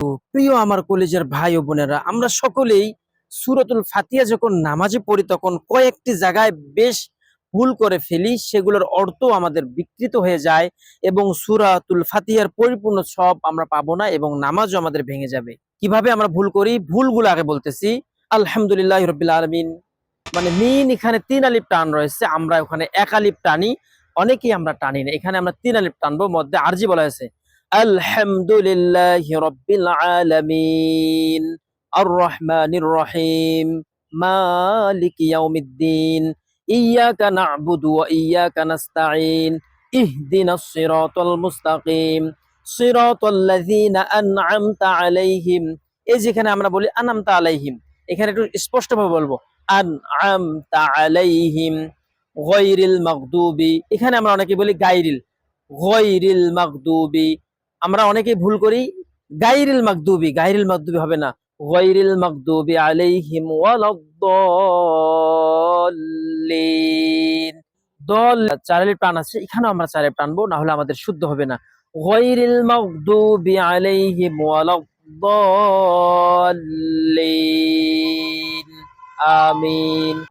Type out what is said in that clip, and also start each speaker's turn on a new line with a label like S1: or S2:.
S1: প্রিয় আমার কলেজের ভাই ও বোনেরা, আমরা সকলেই সূরাতুল ফাতিহা যখন নামাজে পড়ি তখন কয়েকটি জায়গায় বেশ ভুল করে ফেলি, সেগুলোর অর্থ আমাদের বিকৃত হয়ে যায় এবং সূরাতুল ফাতিহার পরিপূর্ণ সব আমরা পাবো না এবং নামাজও আমাদের ভেঙে যাবে। কিভাবে আমরা ভুল করি, ভুলগুলো আগে বলতেছি। আলহামদুলিল্লাহ রাব্বিল আলামিন, মানে মিন এখানে তিন আলিফ টান রয়েছে, আমরা ওখানে এক আলিফ টানি, অনেকেই আমরা টানি না। এখানে আমরা তিন আলিফ টানবো, মধ্যে আরজি বলা হয়েছে আলহামদুলিল্লাহি রাব্বিল আলামিন আর রহমানির রহিম মালিকি ইয়াউমিদ্দিন ইয়াকা না'বুদু ওয়া ইয়াকা নাস্তাঈন ইহদিনাস সিরাতাল মুস্তাকিম সিরাতাল্লাযীনা আন'আমতা আলাইহিম। এই যেখানে আমরা বলি আন'আমতা আলাইহিম, এখানে একটু স্পষ্টভাবে বলবো আন'আমতা আলাইহিম গায়রিল মাগদুবি। এখানে আমরা অনেকে বলি গায়রিল, গায়রিল মাগদুবি। আমরা অনেকেই ভুল করি গায়রিল মাগদুবি, গায়রিল মাগদুবি হবে না, গায়রিল মাগদুবি আলাইহিম ওয়ালাদ-দাল্লিন। দল চারের প্রাণ আছে, এখানেও আমরা চারে টানবো, না হলে আমাদের শুদ্ধ হবে না। গায়রিল মাগদুবি আলাইহিম ওয়ালাদ-দাল্লিন। আমিন।